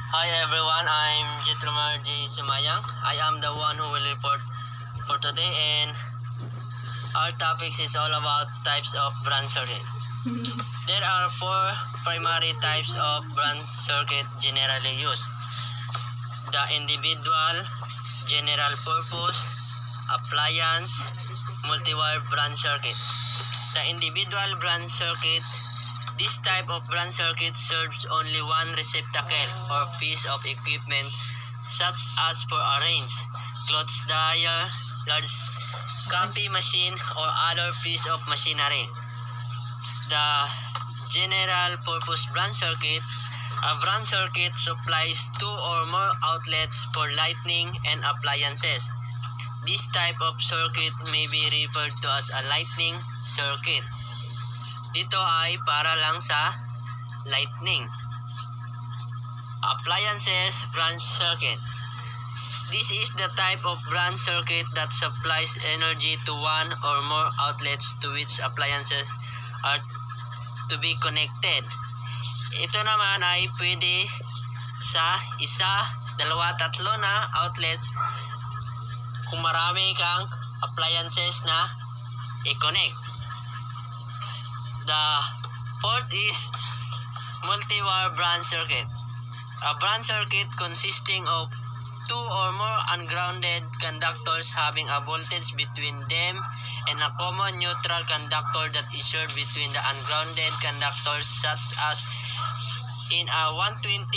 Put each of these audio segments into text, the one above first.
Hi everyone, I'm Jetromar J. Sumayang. I am the one who will report for today, and our topics is all about types of branch circuit. There are four primary types of branch circuit generally used: the individual, general purpose, appliance, multi-wire branch circuit. The individual branch circuit. This type of branch circuit serves only one receptacle or piece of equipment, such as for a range, clothes dryer, large copy machine, or other piece of machinery. The general purpose branch circuit. A branch circuit supplies two or more outlets for lighting and appliances. This type of circuit may be referred to as a lighting circuit. Dito ay para lang sa lighting. Appliances branch circuit. This is the type of branch circuit that supplies energy to one or more outlets to which appliances are to be connected. Ito naman ay pwede sa isa, dalawa, tatlo na outlets kung marami kang appliances na i-connect. The fourth is multi-wire branch circuit. A branch circuit consisting of two or more ungrounded conductors having a voltage between them and a common neutral conductor that is shared between the ungrounded conductors, such as in a 120/240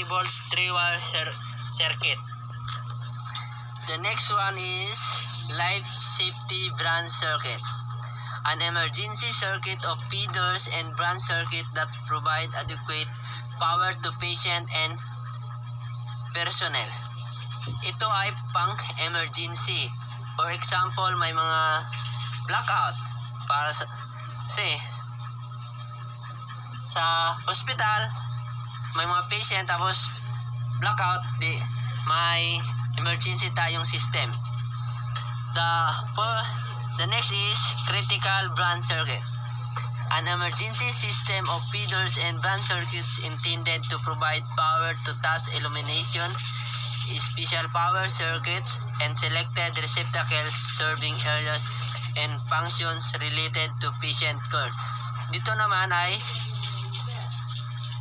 volts 3-wire circuit. The next one is life safety branch circuit. An emergency circuit of feeders and branch circuit that provide adequate power to patient and personnel. Ito ay pang-emergency. For example, may mga blackout para sa hospital, may mga patient tapos blackout, may emergency tayong system. The next is critical branch circuit. An emergency system of feeders and branch circuits intended to provide power to task illumination, special power circuits, and selected receptacles serving areas and functions related to patient care. Dito naman ay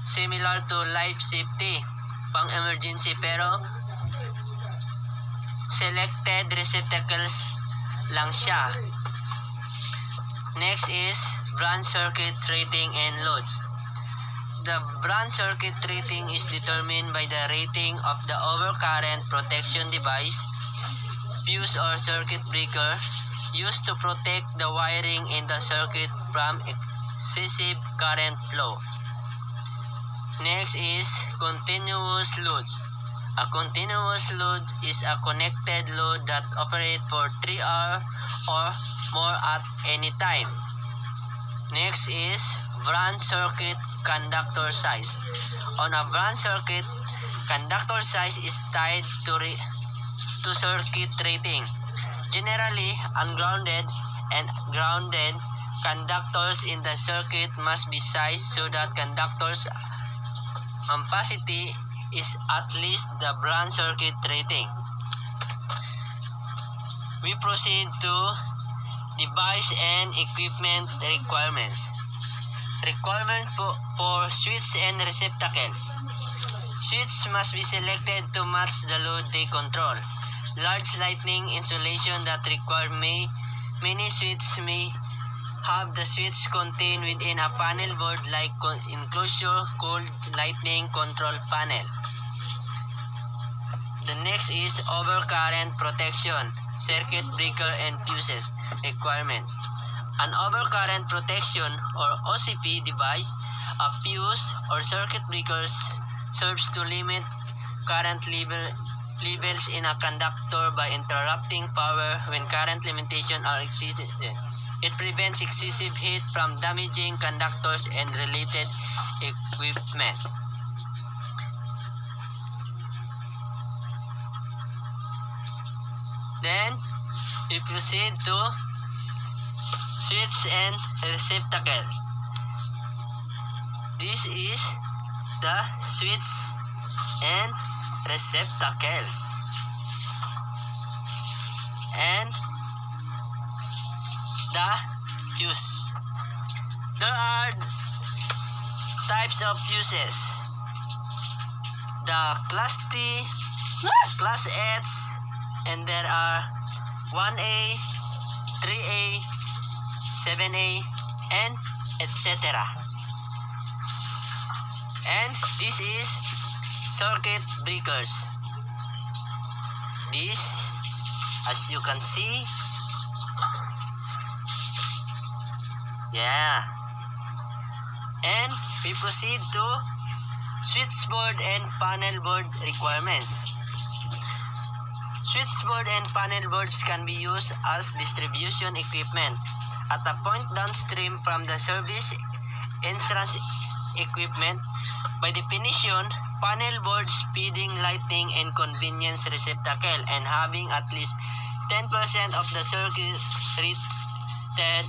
similar to life safety, pang-emergency, pero selected receptacles lang siya. Next is branch circuit rating and loads. The branch circuit rating is determined by the rating of the overcurrent protection device, fuse or circuit breaker, used to protect the wiring in the circuit from excessive current flow. Next is continuous loads. A continuous load is a connected load that operates for 3 hours or more at any time. Next is branch circuit conductor size. On a branch circuit, conductor size is tied to circuit rating. Generally, ungrounded and grounded conductors in the circuit must be sized so that conductor's ampacity is at least the branch circuit rating. We proceed to device and equipment requirements. Requirement for switch and receptacles. Switches must be selected to match the load they control. Large lighting installation that require many switches may have the switch contained within a panel board like enclosure called lighting control panel. The next is overcurrent protection, circuit breaker and fuses requirements. An overcurrent protection or OCP device, a fuse or circuit breaker, serves to limit current levels in a conductor by interrupting power when current limitations are exceeded. It prevents excessive heat from damaging conductors and related equipment. Then, we proceed to switch and receptacle. This is the switch and receptacles. And the fuse. There are types of fuses. The Class T, Class H, and there are 1A, 3A, 7A, and etc. And this is circuit breakers. This, as you can see, yeah. And we proceed to switchboard and panel board requirements. Switchboard and panel boards can be used as distribution equipment at a point downstream from the service entrance equipment. By definition, panel boards feeding lighting and convenience receptacle and having at least 10% of the circuit rated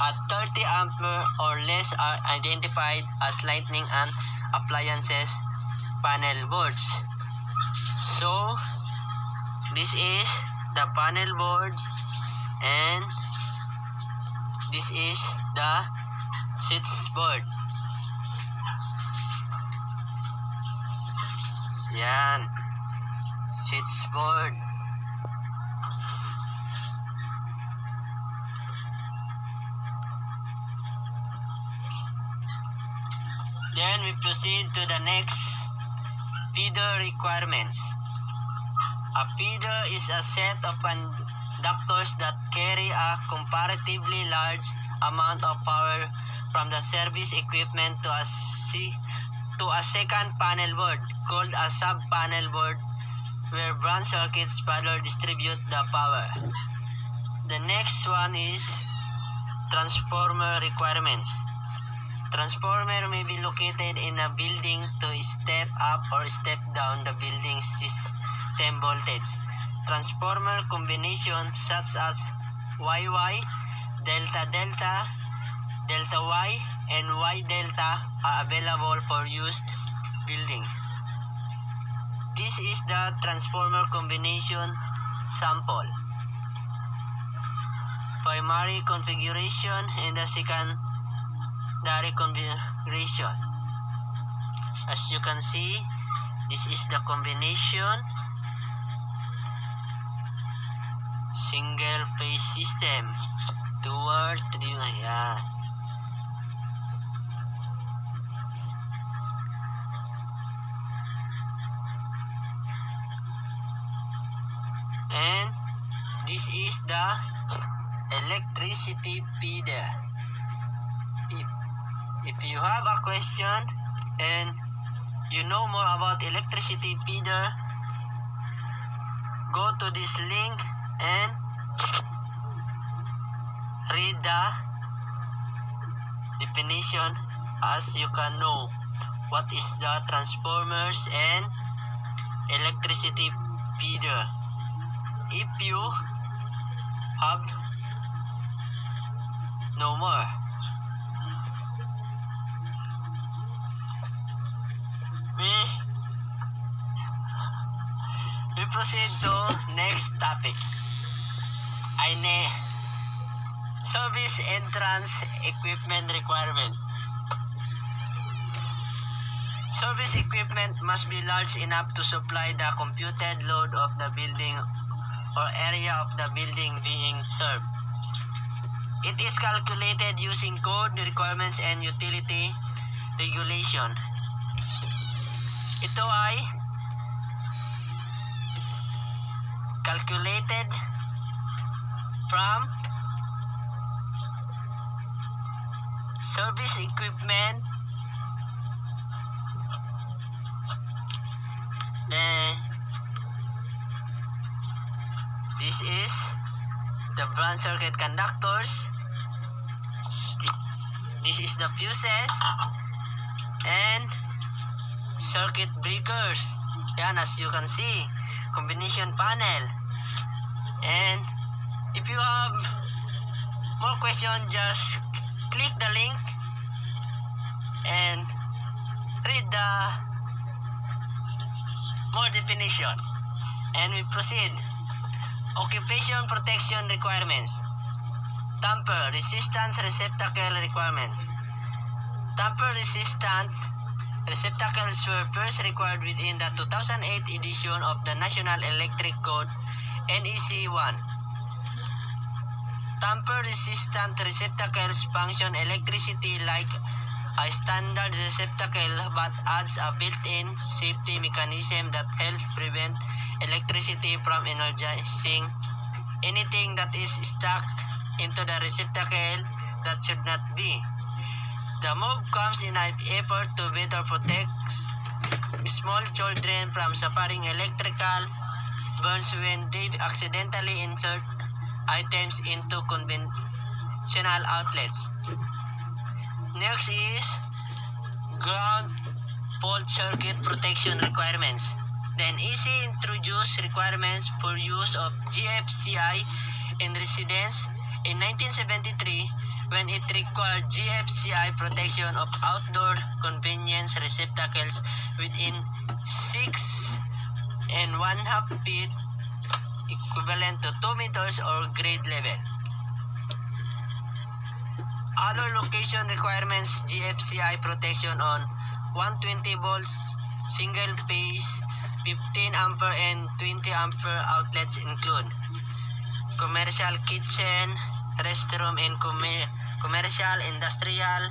at 30 ampere or less are identified as lighting and appliances panel boards. So, this is the panel boards and this is the switchboard. Yan. Switchboard. Then we proceed to the next feeder requirements. A feeder is a set of conductors that carry a comparatively large amount of power from the service equipment to a second panel board called a sub-panel board, where branch circuits further distribute the power. The next one is transformer requirements. Transformer may be located in a building to step up or step down the building's system voltage. Transformer combinations such as YY, Delta Delta, Delta Y, and Y Delta are available for use building. This is the transformer combination sample. Primary configuration and the secondary configuration. As you can see, this is the combination single phase system. 2 or 3, yeah. And this is the electricity feeder. If you have a question and you know more about electricity feeder, go to this link and read the definition, as you can know what is the transformers and electricity feeder. If you have no more. We proceed to next topic. Service entrance equipment requirements. Service equipment must be large enough to supply the computed load of the building or area of the building being served. It is calculated using code requirements and utility regulation. Ito ay calculated from service equipment. Then this is the branch circuit conductors. This is the fuses and circuit breakers. Yan, as you can see, combination panel. And if you have more questions, just click the link and read the more definition. And we proceed. Occupation protection requirements. Tamper resistance receptacle requirements. Tamper resistant receptacles were first required within the 2008 edition of the National Electric Code, NEC 1. Tamper-resistant receptacles function electricity like a standard receptacle but adds a built-in safety mechanism that helps prevent electricity from energizing anything that is stuck into the receptacle that should not be. The move comes in an effort to better protect small children from suffering electrical burns when they accidentally insert items into conventional outlets. Next is ground fault circuit protection requirements. The NEC introduced requirements for use of GFCI in residence in 1973 when it required GFCI protection of outdoor convenience receptacles within 6 and 1/2 feet, equivalent to 2 meters or grade level. Other location requirements GFCI protection on 120 volts single phase 15 ampere and 20 ampere outlets include commercial kitchen, restroom in commercial, industrial,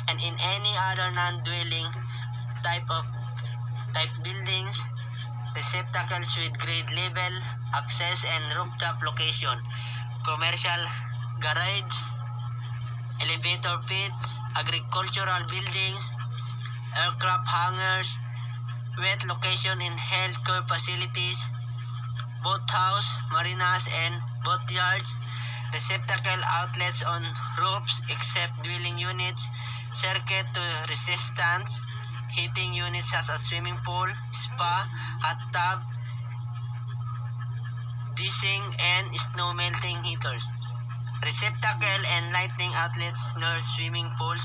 and in any other non-dwelling type buildings, receptacles with grade level, access and rooftop location, commercial garage, elevator pits, agricultural buildings, aircraft hangars, wet location in healthcare facilities, boathouse, marinas and boatyards, receptacle outlets on roofs except dwelling units, circuit to resistance, heating units such as swimming pool, spa, hot tub, dishing and snow melting heaters, receptacle and lighting outlets near swimming pools,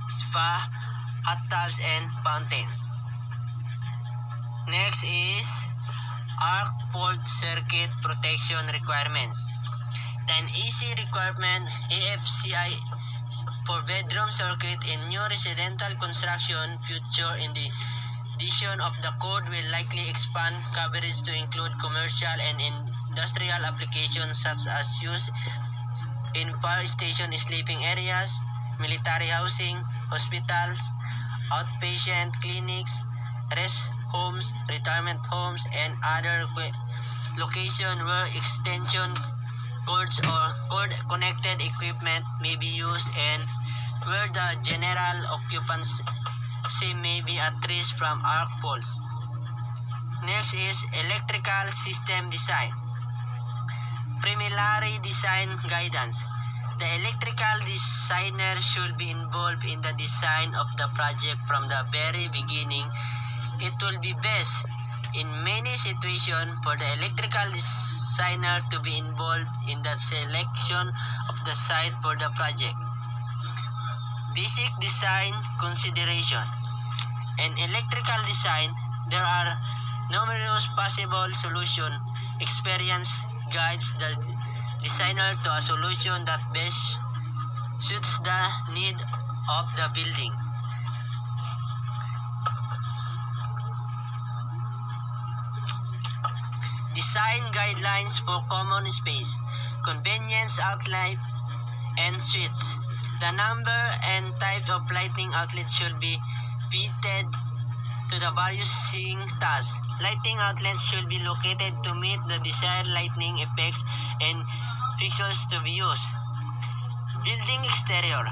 spa, hot tubs and fountains. Next is arc fault circuit protection requirements. The NEC requirement AFCI for bedroom circuit in new residential construction future in the edition of the code will likely expand coverage to include commercial and industrial applications such as use in fire station sleeping areas, military housing, hospitals, outpatient clinics, rest homes, retirement homes, and other locations where extension cords or cord-connected equipment may be used and where the general occupancy may be at risk from arc faults. Next is electrical system design. Preliminary design guidance. The electrical designer should be involved in the design of the project from the very beginning. It will be best in many situations for the electrical designer to be involved in the selection of the site for the project. Basic design consideration. In electrical design, there are numerous possible solutions. Experience guides the designer to a solution that best suits the need of the building. Design guidelines for common space, convenience outlet, and suites. The number and type of lighting outlets should be fitted to the various tasks. Lighting outlets should be located to meet the desired lighting effects and fixtures to be used. Building exterior.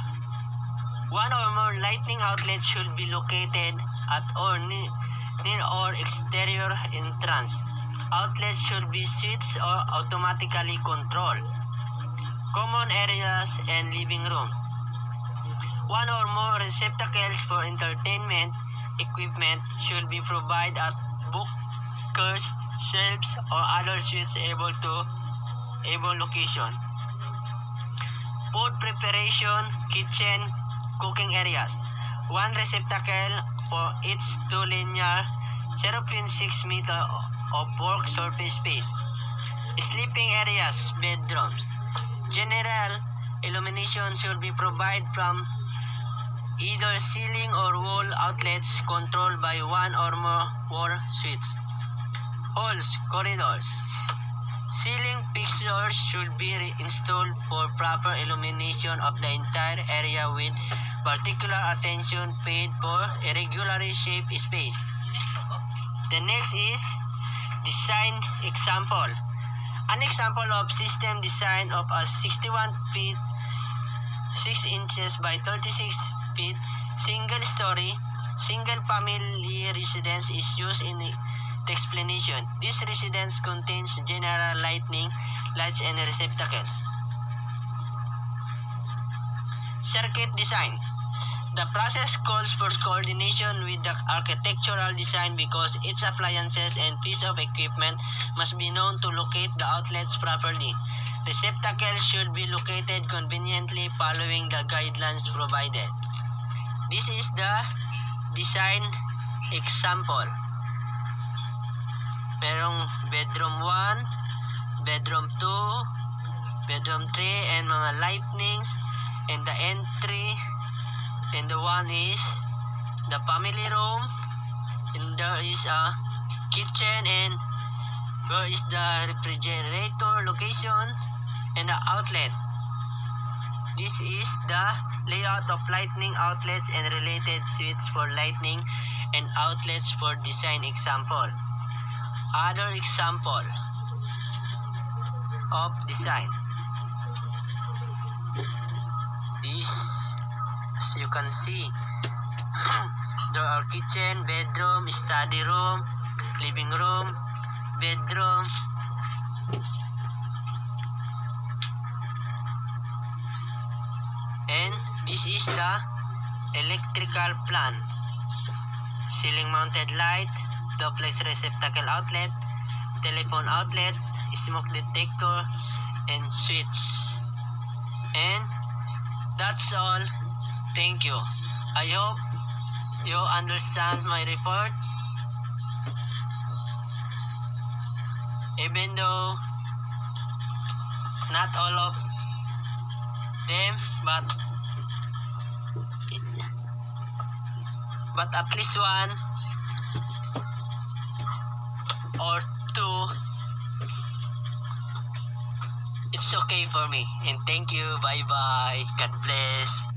One or more lighting outlets should be located at or near or exterior entrance. Outlets should be switched or automatically controlled. Common areas and living room. One or more receptacles for entertainment equipment should be provided at bookers, shelves, or other switchable location. Food preparation, kitchen, cooking areas. one receptacle for each two linear 0.6 meter of work surface space. Sleeping areas, bedrooms. General illumination should be provided from either ceiling or wall outlets controlled by one or more wall switches. Halls, corridors. Ceiling fixtures should be installed for proper illumination of the entire area with particular attention paid for irregularly shaped space. The next is design example. An example of system design of a 61 feet 6 inches by 36 feet single story single family residence is used in the explanation. This residence contains general lighting, lights and receptacles. Circuit design. The process calls for coordination with the architectural design because its appliances and piece of equipment must be known to locate the outlets properly. Receptacles should be located conveniently following the guidelines provided. This is the design example. Merong bedroom 1, bedroom 2, bedroom 3, and mga lightnings, and the entry. And the one is the family room, and there is a kitchen, and where is the refrigerator location and the outlet. This is the layout of lighting outlets and related switches for lighting and outlets for design example. Other example of design. This, as you can see, there are kitchen, bedroom, study room, living room, bedroom, and this is the electrical plan. Ceiling mounted light, duplex receptacle outlet, telephone outlet, smoke detector, and switch. And that's all. Thank you. I hope you understand my report. Even though not all of them, but at least one or two, it's okay for me. And thank you. Bye bye. God bless.